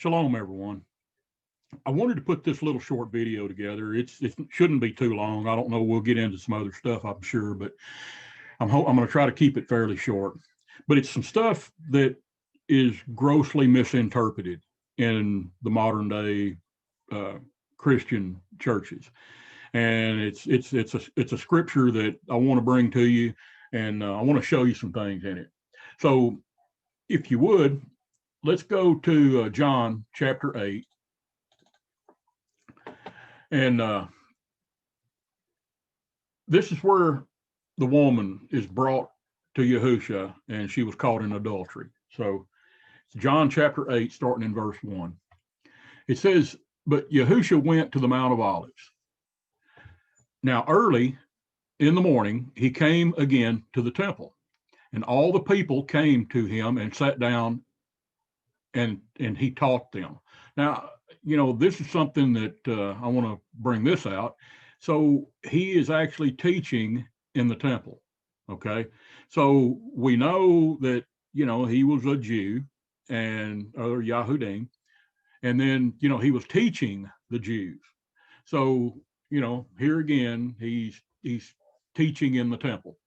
Shalom, everyone. I wanted to put this little short video together. It shouldn't be too long. I don't know. We'll get into some other stuff, I'm sure, but I'm going to try to keep it fairly short. But it's some stuff that is grossly misinterpreted in the modern day Christian churches, and it's a scripture that I want to bring to you, and I want to show you some things in it. So, if you would, let's go to John chapter 8. And this is where the woman is brought to Yahusha, and she was caught in adultery. So it's John chapter 8, starting in verse 1. It says, "But Yahusha went to the Mount of Olives. Now early in the morning, he came again to the temple, and all the people came to him and sat down, and he taught them." Now, this is something that I want to bring this out. So he is actually teaching in the temple. Okay. So we know that, he was a Jew or Yahudim. And then, he was teaching the Jews. So, here again, he's teaching in the temple.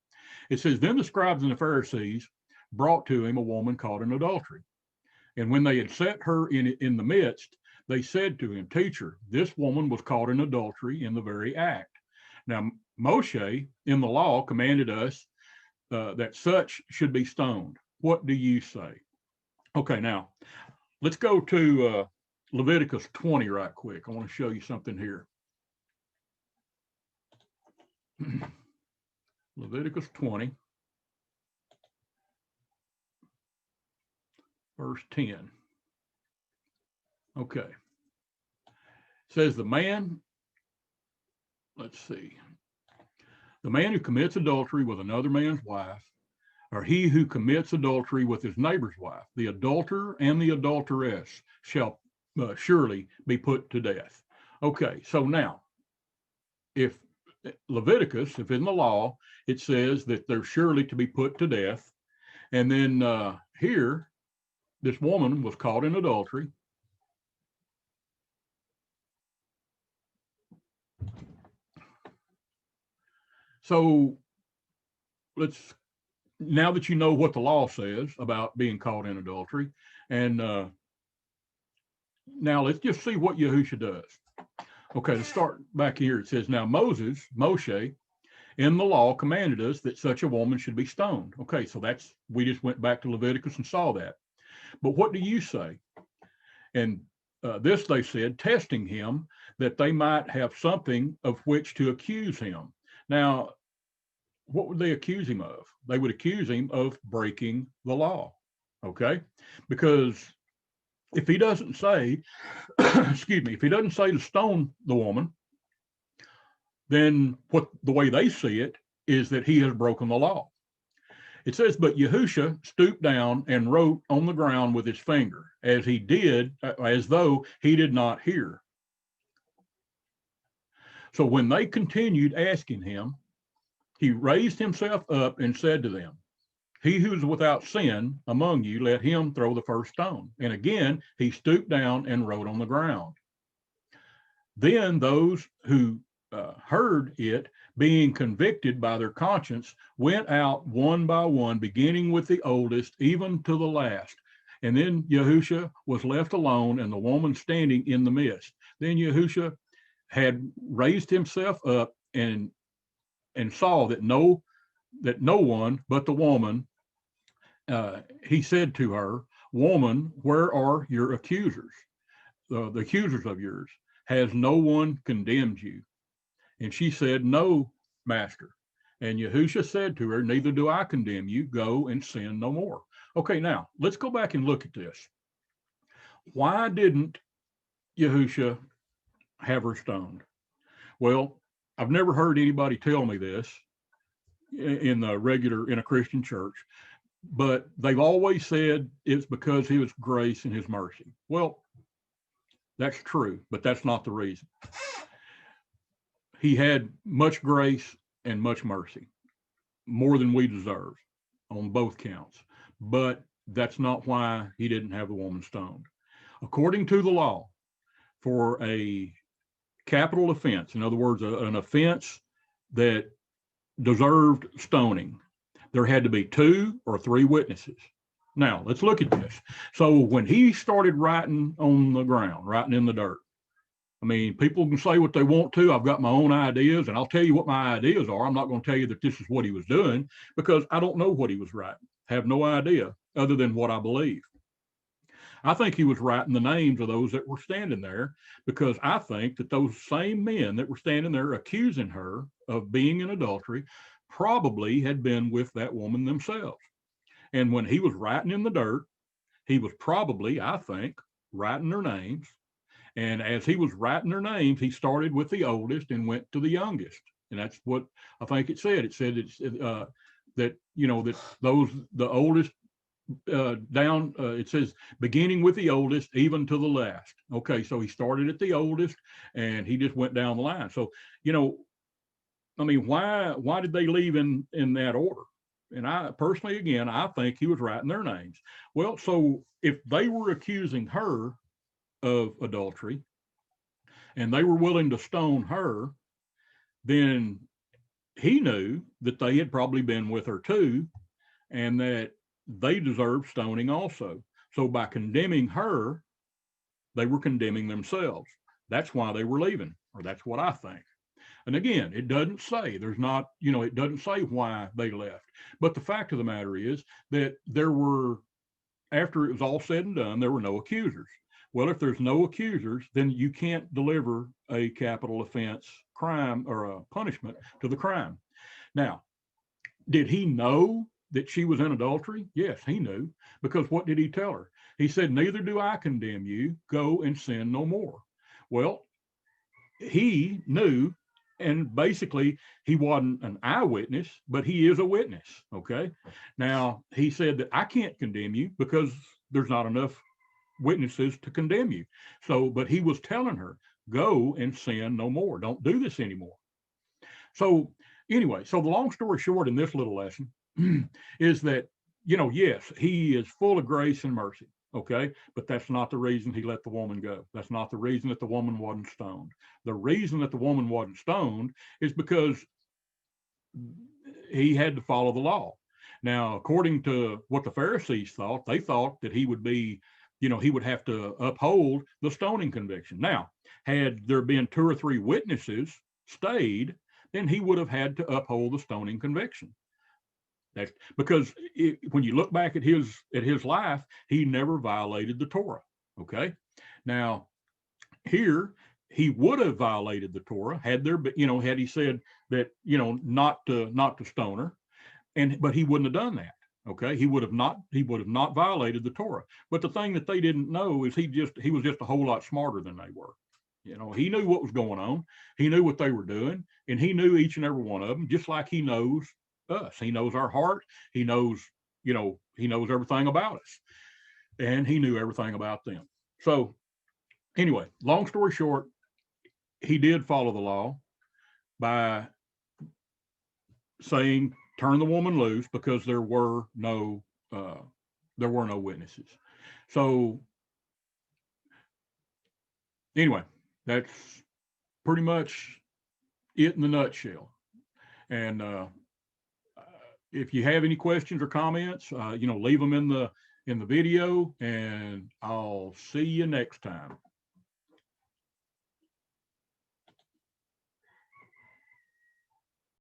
It says, "Then the scribes and the Pharisees brought to him a woman caught in adultery. And when they had set her in the midst, they said to him, 'Teacher, this woman was caught in adultery in the very act.' Now, Moshe in the law commanded us that such should be stoned. What do you say?" Okay, now let's go to Leviticus 20 right quick. I want to show you something here. Leviticus 20, verse 10. Okay. It says the man who commits adultery with another man's wife, or he who commits adultery with his neighbor's wife, the adulterer and the adulteress shall surely be put to death. Okay, so now, if Leviticus, if in the law, it says that they're surely to be put to death, and then here, this woman was caught in adultery. So now that you know what the law says about being caught in adultery, and now let's just see what Yahusha does. Okay, let's start back here. It says, "Now Moshe, in the law commanded us that such a woman should be stoned." Okay, so we just went back to Leviticus and saw that. "But what do you say?" And this they said, testing him, that they might have something of which to accuse him. Now, what would they accuse him of? They would accuse him of breaking the law. Okay, because if he doesn't say, if he doesn't say to stone the woman, then the way they see it is that he has broken the law. It says, "But Yahusha stooped down and wrote on the ground with his finger, as though he did not hear. So when they continued asking him, he raised himself up and said to them, 'He who is without sin among you, let him throw the first stone.' And again, he stooped down and wrote on the ground. Then those who heard it, being convicted by their conscience, went out one by one, beginning with the oldest, even to the last. And then Yahusha was left alone, and the woman standing in the midst. Then Yahusha had raised himself up and saw that no one but the woman. He said to her, 'Woman, where are your accusers? The accusers of yours? Has no one condemned you?' And she said, 'No, Master.' And Yahusha said to her, 'Neither do I condemn you. Go and sin no more.'" Okay, now let's go back and look at this. Why didn't Yahusha have her stoned? Well, I've never heard anybody tell me this in a Christian church, but they've always said it's because he was grace and his mercy. Well, that's true, but that's not the reason. He had much grace and much mercy, more than we deserve on both counts. But that's not why he didn't have the woman stoned. according to the law, for a capital offense, in other words, an offense that deserved stoning, there had to be 2 or 3 witnesses. Now, let's look at this. So when he started writing on the ground, writing in the dirt, I mean, people can say what they want to. I've got my own ideas, and I'll tell you what my ideas are. I'm not going to tell you that this is what he was doing, because I don't know what he was writing. Have no idea other than what I believe. I think he was writing the names of those that were standing there, because I think that those same men that were standing there accusing her of being in adultery probably had been with that woman themselves. And when he was writing in the dirt, he was probably, I think, writing their names. And as he was writing their names, he started with the oldest and went to the youngest. And that's what I think it said. It said that, that the oldest down, it says, beginning with the oldest, even to the last. Okay, so he started at the oldest and he just went down the line. So, I mean, why did they leave in that order? And I personally, again, I think he was writing their names. Well, so if they were accusing her of adultery and they were willing to stone her, then he knew that they had probably been with her too, and that they deserved stoning also. So by condemning her, they were condemning themselves. That's why they were leaving, or that's what I think. And again, it doesn't say, it doesn't say why they left. But the fact of the matter is that after it was all said and done, there were no accusers. Well, if there's no accusers, then you can't deliver a capital offense crime or a punishment to the crime. Now, did he know that she was in adultery? Yes, he knew, because what did he tell her? He said, neither do I condemn you, go and sin no more. Well, he knew, and basically he wasn't an eyewitness, but he is a witness, okay? Now, he said that I can't condemn you because there's not enough witnesses to condemn you. So, but he was telling her, go and sin no more. Don't do this anymore. So anyway, so the long story short in this little lesson is that, yes, he is full of grace and mercy. Okay, but that's not the reason he let the woman go. That's not the reason that the woman wasn't stoned. The reason that the woman wasn't stoned is because he had to follow the law. Now, according to what the Pharisees thought, they thought that he would be, he would have to uphold the stoning conviction. Now, had there been 2 or 3 witnesses stayed, then he would have had to uphold the stoning conviction. That's because when you look back at his life, he never violated the Torah. Okay, now here he would have violated the Torah had he said that not to stone her, but he wouldn't have done that. Okay, he would have not violated the Torah. But the thing that they didn't know is he was just a whole lot smarter than they were. He knew what was going on. He knew what they were doing, and he knew each and every one of them, just like he knows us. He knows our heart. He knows everything about us, and he knew everything about them. So anyway, long story short, he did follow the law by saying, turn the woman loose, because there were no witnesses. So anyway, that's pretty much it in a nutshell. And if you have any questions or comments, leave them in the video, and I'll see you next time.